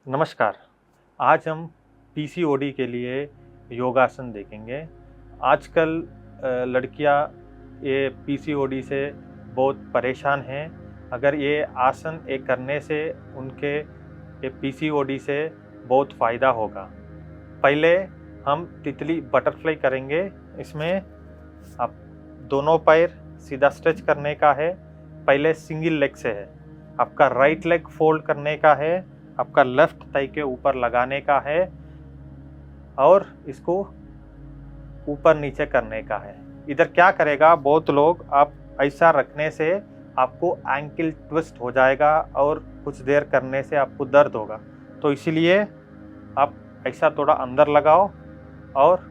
नमस्कार। आज हम पीसीओडी के लिए योगासन देखेंगे। आजकल लड़कियां ये पीसीओडी से बहुत परेशान हैं। अगर ये आसन करने से उनके ये पीसीओडी से बहुत फ़ायदा होगा। पहले हम तितली बटरफ्लाई करेंगे। इसमें आप दोनों पैर सीधा स्ट्रेच करने का है। पहले सिंगल लेग से है। आपका राइट लेग फोल्ड करने का है, आपका लेफ्ट थाई के ऊपर लगाने का है और इसको ऊपर नीचे करने का है। इधर क्या करेगा, बहुत लोग आप ऐसा रखने से आपको एंकल ट्विस्ट हो जाएगा और कुछ देर करने से आपको दर्द होगा। तो इसीलिए आप ऐसा थोड़ा अंदर लगाओ और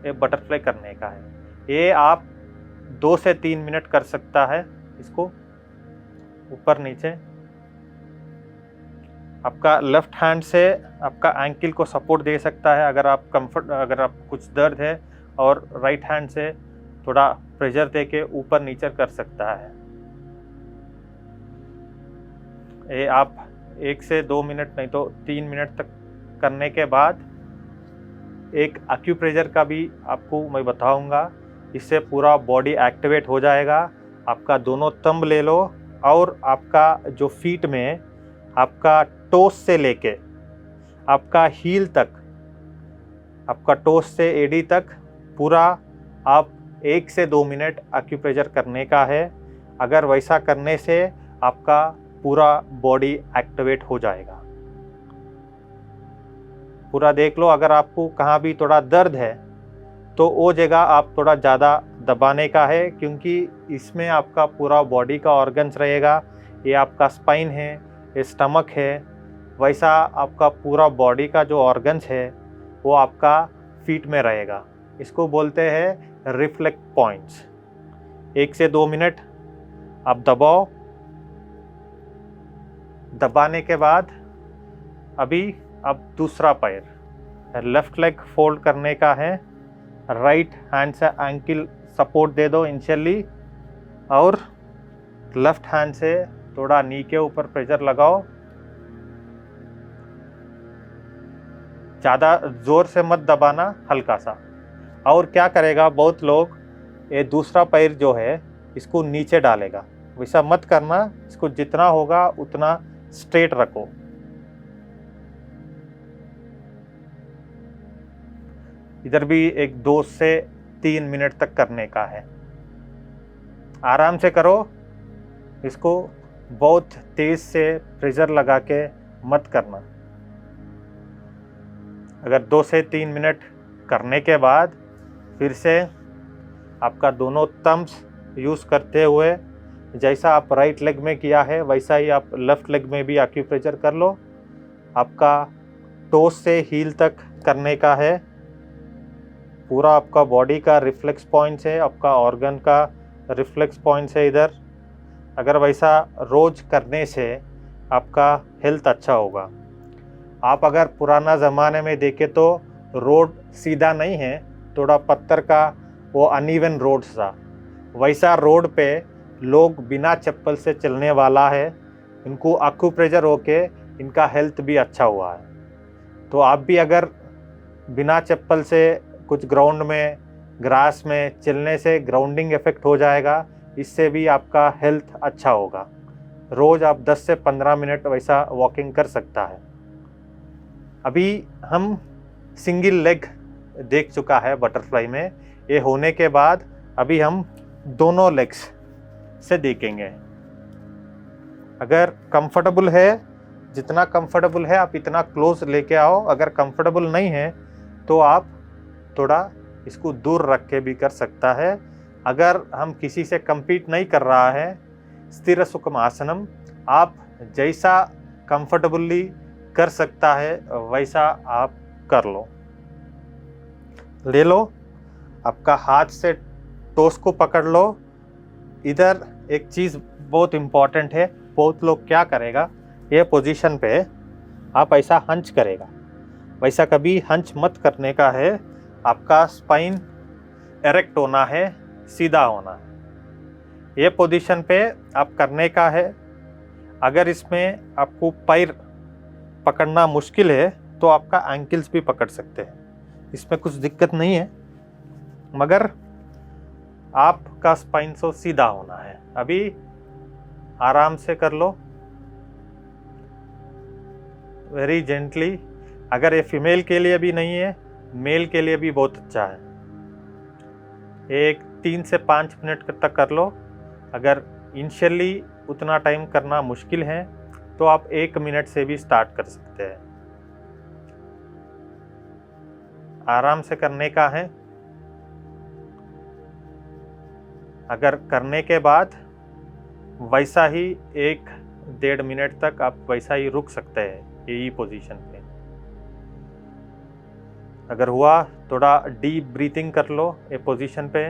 ये बटरफ्लाई करने का है। ये आप 2 से 3 मिनट कर सकता है। इसको ऊपर नीचे आपका लेफ्ट हैंड से आपका एंकल को सपोर्ट दे सकता है अगर आप कुछ दर्द है, और राइट हैंड से थोड़ा प्रेशर दे के ऊपर नीचे कर सकता है। ये आप 1 से 2 मिनट नहीं तो 3 मिनट तक करने के बाद एक एक्यूप्रेशर का भी आपको मैं बताऊंगा। इससे पूरा बॉडी एक्टिवेट हो जाएगा। आपका दोनों थंब ले लो और आपका जो फीट में आपका टोस से लेके आपका हील तक, आपका टोस से एडी तक पूरा आप 1 से 2 मिनट एक्यूप्रेशर करने का है। अगर वैसा करने से आपका पूरा बॉडी एक्टिवेट हो जाएगा। पूरा देख लो। अगर आपको कहाँ भी थोड़ा दर्द है तो वो जगह आप थोड़ा ज़्यादा दबाने का है, क्योंकि इसमें आपका पूरा बॉडी का ऑर्गन्स रहेगा। ये आपका स्पाइन है, ये स्टमक है, वैसा आपका पूरा बॉडी का जो ऑर्गन्स है वो आपका फीट में रहेगा। इसको बोलते हैं रिफ्लेक्ट पॉइंट्स। 1 से 2 मिनट आप दबाओ। दबाने के बाद अभी अब दूसरा पैर लेफ्ट लेग फोल्ड करने का है। राइट हैंड से एंकल सपोर्ट दे दो इनिशियली और लेफ्ट हैंड से थोड़ा नी के ऊपर प्रेशर लगाओ। ज़्यादा ज़ोर से मत दबाना, हल्का सा। और क्या करेगा, बहुत लोग ये दूसरा पैर जो है इसको नीचे डालेगा। वैसा मत करना। इसको जितना होगा उतना स्ट्रेट रखो। इधर भी एक 2 से 3 मिनट तक करने का है। आराम से करो। इसको बहुत तेज से प्रेशर लगा के मत करना। अगर 2 से 3 मिनट करने के बाद फिर से आपका दोनों थंब्स यूज़ करते हुए जैसा आप राइट लेग में किया है वैसा ही आप लेफ्ट लेग में भी एक्यूप्रेशर कर लो। आपका टोस से हील तक करने का है। पूरा आपका बॉडी का रिफ्लेक्स पॉइंट्स है, आपका ऑर्गन का रिफ्लेक्स पॉइंट्स है इधर। अगर वैसा रोज करने से आपका हेल्थ अच्छा होगा। आप अगर पुराना ज़माने में देखें तो रोड सीधा नहीं है, थोड़ा पत्थर का वो अनइवन रोड सा, वैसा रोड पे लोग बिना चप्पल से चलने वाला है। इनको एक्यूप्रेशर होके इनका हेल्थ भी अच्छा हुआ है। तो आप भी अगर बिना चप्पल से कुछ ग्राउंड में ग्रास में चलने से ग्राउंडिंग इफेक्ट हो जाएगा। इससे भी आपका हेल्थ अच्छा होगा। रोज़ आप 10 से 15 मिनट वैसा वॉकिंग कर सकता है। अभी हम सिंगल लेग देख चुका है बटरफ्लाई में। ये होने के बाद अभी हम दोनों लेग्स से देखेंगे। अगर कंफर्टेबल है, जितना कंफर्टेबल है आप इतना क्लोज लेके आओ। अगर कंफर्टेबल नहीं है तो आप थोड़ा इसको दूर रख के भी कर सकता है। अगर हम किसी से compete नहीं कर रहा है, स्थिर सुखम आसनम आप जैसा कंफर्टेबली कर सकता है वैसा आप कर लो। ले लो, आपका हाथ से टोस को पकड़ लो। इधर एक चीज़ बहुत इम्पॉर्टेंट है। बहुत लोग क्या करेगा, ये पोजीशन पे आप ऐसा हंच करेगा। वैसा कभी हंच मत करने का है। आपका स्पाइन एरेक्ट होना है, सीधा होना है। ये पोजीशन पे आप करने का है। अगर इसमें आपको पैर पकड़ना मुश्किल है तो आपका एंकल्स भी पकड़ सकते हैं, इसमें कुछ दिक्कत नहीं है, मगर आपका स्पाइन तो सीधा होना है। अभी आराम से कर लो, वेरी जेंटली। अगर ये फीमेल के लिए भी नहीं है, मेल के लिए भी बहुत अच्छा है। एक 3 से 5 मिनट तक कर लो। अगर इनिशियली उतना टाइम करना मुश्किल है तो आप 1 मिनट से भी स्टार्ट कर सकते हैं। आराम से करने का है। अगर करने के बाद वैसा ही 1-1.5 मिनट तक आप वैसा ही रुक सकते हैं यही पोजीशन पे। अगर हुआ थोड़ा डीप ब्रीथिंग कर लो ये पोजीशन पे।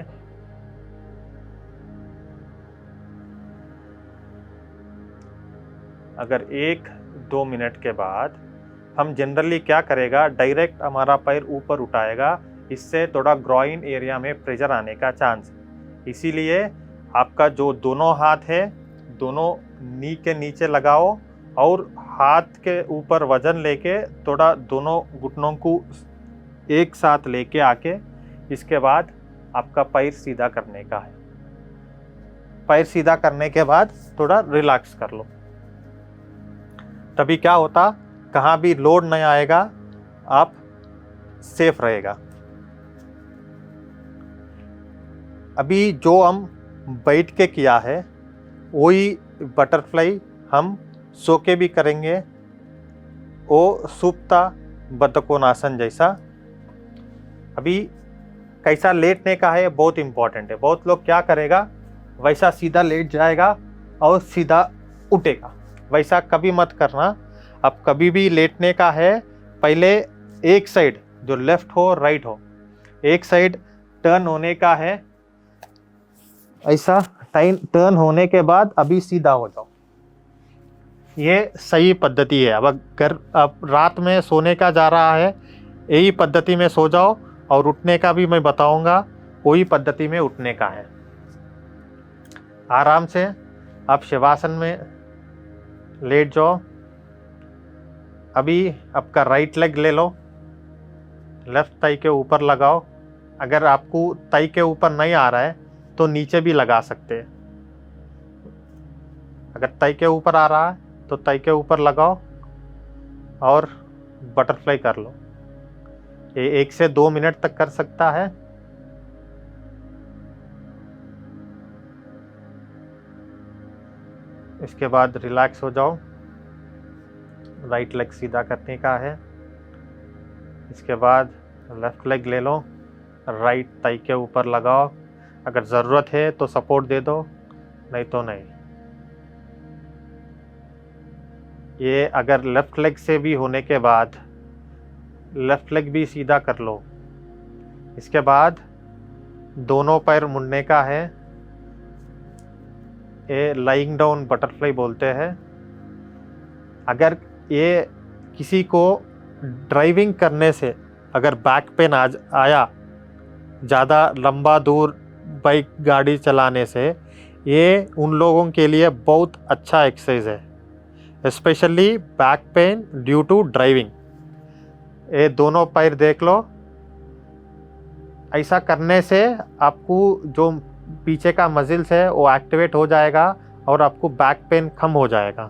अगर 1-2 मिनट के बाद हम जनरली क्या करेगा, डायरेक्ट हमारा पैर ऊपर उठाएगा, इससे थोड़ा ग्रॉइन एरिया में प्रेशर आने का चांस। इसीलिए आपका जो दोनों हाथ है दोनों नी के नीचे लगाओ और हाथ के ऊपर वजन लेके थोड़ा दोनों घुटनों को एक साथ लेके आके इसके बाद आपका पैर सीधा करने का है। पैर सीधा करने के बाद थोड़ा रिलैक्स कर लो, तभी क्या होता, कहाँ भी लोड नहीं आएगा, आप सेफ रहेगा। अभी जो हम बैठ के किया है वही बटरफ्लाई हम सो के भी करेंगे, वो सुप्ता बतकोनासन जैसा। अभी कैसा लेटने का है बहुत इम्पोर्टेंट है। बहुत लोग क्या करेगा, वैसा सीधा लेट जाएगा और सीधा उठेगा, वैसा कभी मत करना। अब कभी भी लेटने का है, पहले एक साइड जो लेफ्ट हो राइट हो, एक साइड टर्न होने का है। ऐसा टर्न होने के बाद अभी सीधा हो जाओ, ये सही पद्धति है। अब अगर अब रात में सोने का जा रहा है यही पद्धति में सो जाओ, और उठने का भी मैं बताऊंगा वही पद्धति में उठने का है। आराम से आप शवासन में लेट जाओ। अभी आपका राइट लेग ले लो, लेफ्ट थाई के ऊपर लगाओ। अगर आपको थाई के ऊपर नहीं आ रहा है तो नीचे भी लगा सकते हैं। अगर थाई के ऊपर आ रहा है तो थाई के ऊपर लगाओ और बटरफ्लाई कर लो। ये 1 से 2 मिनट तक कर सकता है। इसके बाद रिलैक्स हो जाओ। राइट लेग सीधा करने का है। इसके बाद लेफ्ट लेग ले लो, राइट थाई के ऊपर लगाओ। अगर ज़रूरत है तो सपोर्ट दे दो, नहीं तो नहीं। ये अगर लेफ्ट लेग से भी होने के बाद लेफ्ट लेग भी सीधा कर लो। इसके बाद दोनों पैर मुड़ने का है। ये लाइंग डाउन बटरफ्लाई बोलते हैं। अगर ये किसी को ड्राइविंग करने से अगर बैक पेन आया, ज़्यादा लंबा दूर बाइक गाड़ी चलाने से, ये उन लोगों के लिए बहुत अच्छा एक्सरसाइज है, specially back pain due to driving. ये दोनों पैर देख लो। ऐसा करने से आपको जो पीछे का मसल्स है वो एक्टिवेट हो जाएगा और आपको बैक पेन कम हो जाएगा।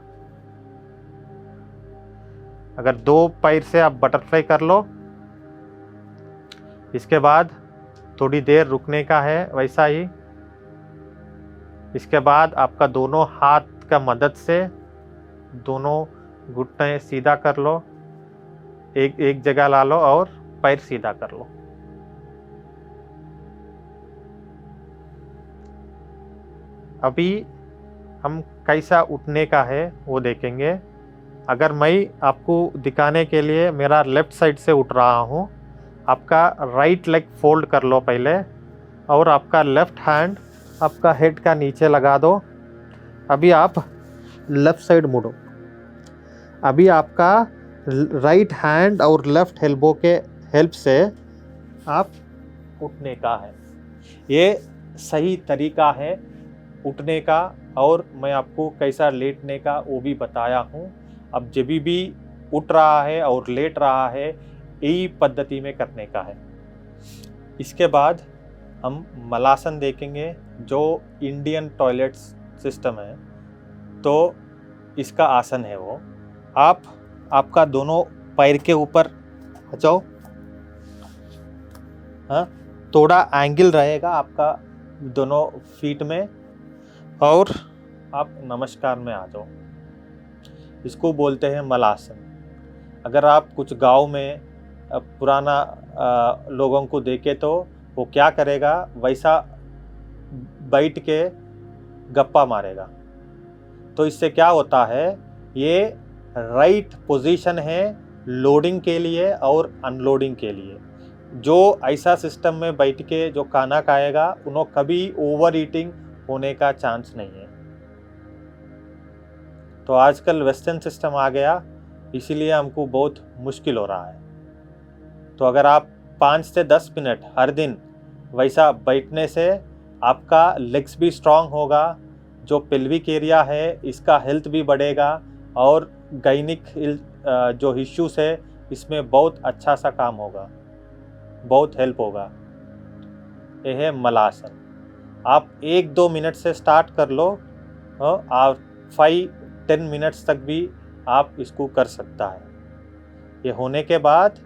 अगर 2 पैर से आप बटरफ्लाई कर लो, इसके बाद थोड़ी देर रुकने का है वैसा ही। इसके बाद आपका दोनों हाथ का मदद से दोनों घुटने सीधा कर लो, एक जगह ला लो और पैर सीधा कर लो। अभी हम कैसा उठने का है वो देखेंगे। अगर मैं आपको दिखाने के लिए मेरा लेफ्ट साइड से उठ रहा हूँ, आपका राइट लेग फोल्ड कर लो पहले, और आपका लेफ्ट हैंड आपका हेड का नीचे लगा दो। अभी आप लेफ्ट साइड मुड़ो। अभी आपका राइट हैंड और लेफ्ट एल्बो के हेल्प से आप उठने का है। ये सही तरीका है उठने का, और मैं आपको कैसा लेटने का वो भी बताया हूँ। अब जब भी उठ रहा है और लेट रहा है, यही पद्धति में करने का है। इसके बाद हम मलासन देखेंगे, जो इंडियन टॉयलेट सिस्टम है, तो इसका आसन है वो। आपका दोनों पैर के ऊपर आ जाओ, हाँ, थोड़ा एंगल रहेगा आपका दोनों फीट में, और आप नमस्कार में आ जाओ। इसको बोलते हैं मलासन। अगर आप कुछ गांव में पुराना लोगों को देखे तो वो क्या करेगा, वैसा बैठ के गप्पा मारेगा। तो इससे क्या होता है, ये राइट पोजीशन है लोडिंग के लिए और अनलोडिंग के लिए। जो ऐसा सिस्टम में बैठ के जो खाना खाएगा, उन्हें कभी ओवर ईटिंग होने का चांस नहीं है। तो आजकल वेस्टर्न सिस्टम आ गया, इसीलिए हमको बहुत मुश्किल हो रहा है। तो अगर आप 5 से 10 मिनट हर दिन वैसा बैठने से आपका लेग्स भी स्ट्रांग होगा, जो पेल्विक एरिया है इसका हेल्थ भी बढ़ेगा, और गायनिक जो इश्यूज है इसमें बहुत अच्छा सा काम होगा, बहुत हेल्प होगा। यह है मलासन। आप 1-2 मिनट से स्टार्ट कर लो, आप 5-10 मिनट्स तक भी आप इसको कर सकता है। ये होने के बाद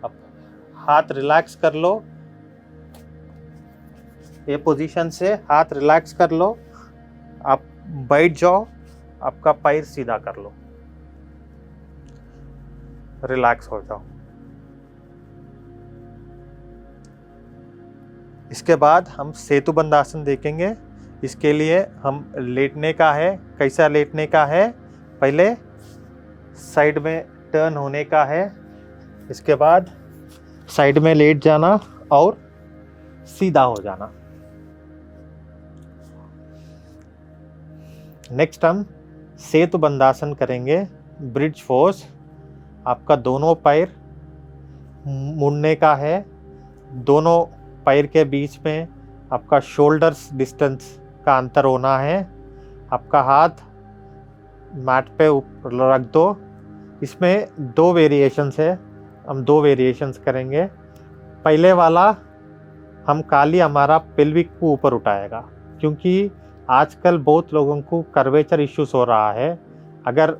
आप हाथ रिलैक्स कर लो, ये पोजीशन से हाथ रिलैक्स कर लो, आप बैठ जाओ, आपका पैर सीधा कर लो, रिलैक्स हो जाओ। इसके बाद हम सेतुबंध आसन देखेंगे। इसके लिए हम लेटने का है। कैसा लेटने का है, पहले साइड में टर्न होने का है, इसके बाद साइड में लेट जाना और सीधा हो जाना। नेक्स्ट हम सेतुबंधासन करेंगे, ब्रिज फोर्स। आपका दोनों पैर मुड़ने का है, दोनों पैर के बीच में आपका शोल्डर्स डिस्टेंस का अंतर होना है। आपका हाथ मैट पे ऊपर रख दो। इसमें 2 वेरिएशंस है, हम 2 वेरिएशंस करेंगे। पहले वाला हम खाली हमारा पेल्विक को ऊपर उठाएगा, क्योंकि आजकल बहुत लोगों को कर्वेचर इश्यूज हो रहा है। अगर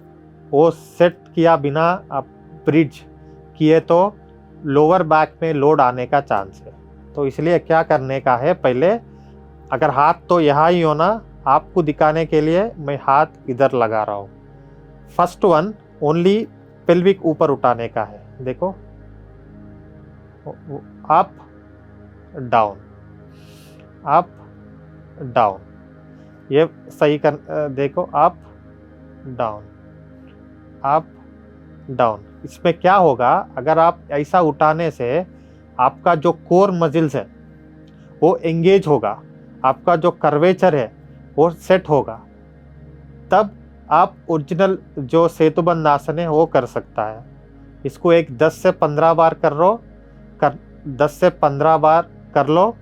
वो सेट किया बिना आप ब्रिज किए तो लोअर बैक में लोड आने का चांस है। तो इसलिए क्या करने का है, पहले अगर हाथ तो यहाँ ही होना, आपको दिखाने के लिए मैं हाथ इधर लगा रहा हूँ। फर्स्ट वन ओनली पेल्विक ऊपर उठाने का है, देखो, अप डाउन, अप डाउन, ये सही कर, देखो, अप डाउन, अप डाउन। इसमें क्या होगा, अगर आप ऐसा उठाने से आपका जो कोर मजिल्स है वो एंगेज होगा, आपका जो कर्वेचर है वो सेट होगा, तब आप ओरिजिनल जो सेतुबंध आसन है वो कर सकता है। इसको एक 10 से 15 बार 10 से 15 बार कर लो।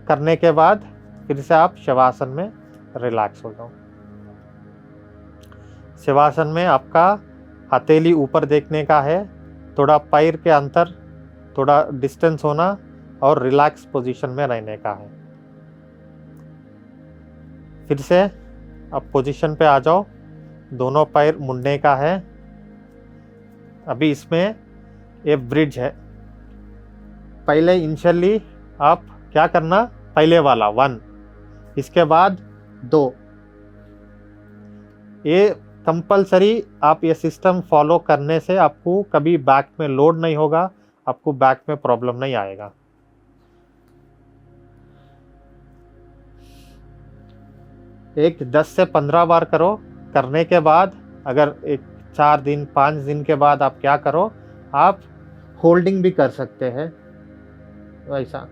करने के बाद फिर से आप शवासन में रिलैक्स हो जाओ। शवासन में आपका हथेली ऊपर देखने का है, थोड़ा पैर के अंतर थोड़ा डिस्टेंस होना और रिलैक्स पोजीशन में रहने का है। फिर से अब पोजीशन पे आ जाओ, दोनों पैर मुड़ने का है। अभी इसमें ये ब्रिज है। पहले इनिशियली आप क्या करना, पहले वाला 1, इसके बाद 2। ये कंपलसरी आप ये सिस्टम फॉलो करने से आपको कभी बैक में लोड नहीं होगा, आपको बैक में प्रॉब्लम नहीं आएगा। एक 10 से 15 बार करो। करने के बाद अगर एक 4 दिन 5 दिन के बाद आप क्या करो, आप होल्डिंग भी कर सकते हैं वैसा।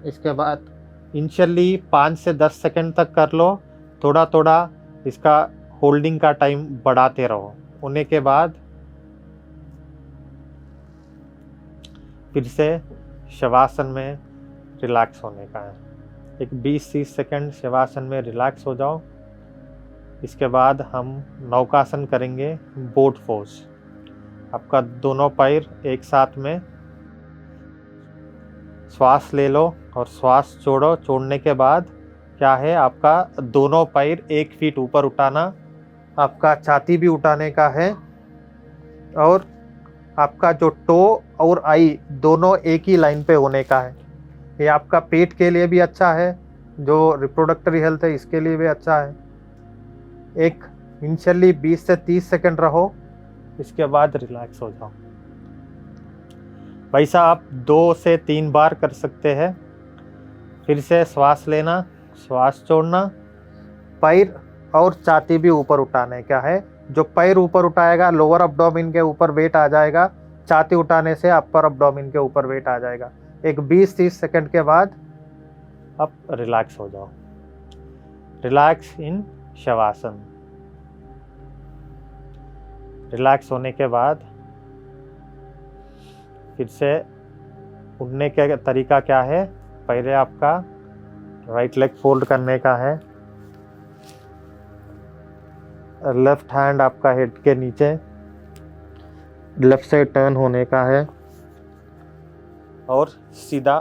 इसके बाद इनिशियली 5 से 10 सेकंड तक कर लो, थोड़ा थोड़ा इसका होल्डिंग का टाइम बढ़ाते रहो। होने के बाद फिर से शवासन में रिलैक्स होने का है। एक 20-30 सेकंड शवासन में रिलैक्स हो जाओ। इसके बाद हम नौकासन करेंगे, बोट पोज। आपका दोनों पैर एक साथ में, श्वास ले लो और श्वास छोड़ो। छोड़ने के बाद क्या है, आपका दोनों पैर 1 फीट ऊपर उठाना, आपका छाती भी उठाने का है, और आपका जो टो और आई दोनों एक ही लाइन पे होने का है। ये आपका पेट के लिए भी अच्छा है, जो रिप्रोडक्टरी हेल्थ है इसके लिए भी अच्छा है। एक इनिशियली 20 से 30 सेकंड रहो, इसके बाद रिलैक्स हो जाओ। वैसा आप 2 से 3 बार कर सकते हैं। फिर से श्वास लेना, श्वास छोड़ना, पैर और छाती भी ऊपर उठाने का है। जो पैर ऊपर उठाएगा लोअर अब्डोमिन के ऊपर वेट आ जाएगा, छाती उठाने से अपर अब्डोमिन के ऊपर वेट आ जाएगा। एक 20-30 सेकंड के बाद आप रिलैक्स हो जाओ। Relax in shavasana. रिलैक्स होने के बाद फिर से उठने का तरीका क्या है, पहले आपका राइट लेग फोल्ड करने का है, लेफ्ट हैंड आपका हेड के नीचे, लेफ्ट साइड टर्न होने का है और सीधा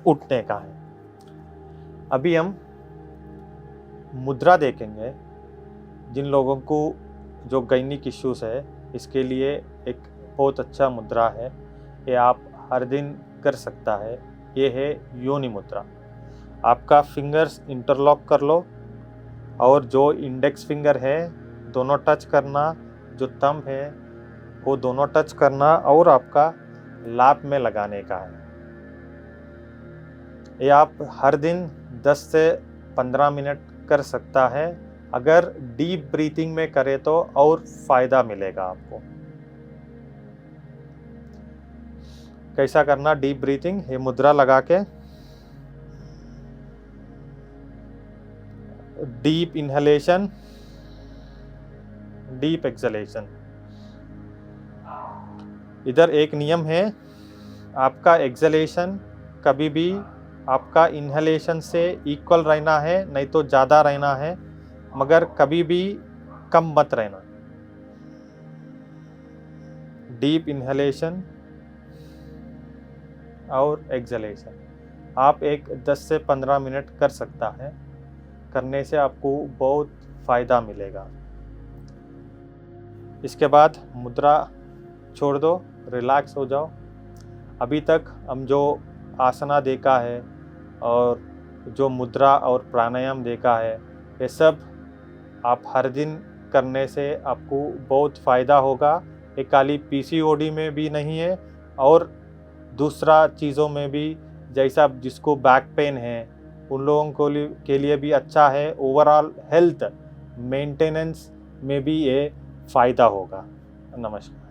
उठने का है। अभी हम मुद्रा देखेंगे। जिन लोगों को जो गायनिक इश्यूज है, इसके लिए एक बहुत अच्छा मुद्रा है, ये आप हर दिन कर सकता है। ये है योनि मुद्रा। आपका फिंगर्स इंटरलॉक कर लो और जो इंडेक्स फिंगर है दोनों टच करना, जो थंब है वो दोनों टच करना और आपका लैप में लगाने का है। ये आप हर दिन 10 से 15 मिनट कर सकता है। अगर डीप ब्रीथिंग में करें तो और फायदा मिलेगा आपको। कैसा करना डीप ब्रीथिंग, ये मुद्रा लगा के डीप इनहेलेशन, डीप एक्सहेलेशन। इधर एक नियम है, आपका एक्सहेलेशन कभी भी आपका इनहेलेशन से इक्वल रहना है, नहीं तो ज़्यादा रहना है, मगर कभी भी कम मत रहना। डीप इनहेलेशन और एक्सहेलेशन आप एक 10 से 15 मिनट कर सकता है। करने से आपको बहुत फ़ायदा मिलेगा। इसके बाद मुद्रा छोड़ दो, रिलैक्स हो जाओ। अभी तक हम जो आसना देखा है और जो मुद्रा और प्राणायाम देखा है, ये सब आप हर दिन करने से आपको बहुत फ़ायदा होगा। ये खाली पीसीओडी में भी नहीं है और दूसरा चीज़ों में भी, जैसा जिसको बैक पेन है उन लोगों को के लिए भी अच्छा है। ओवरऑल हेल्थ मेंटेनेंस में भी ये फ़ायदा होगा। नमस्कार।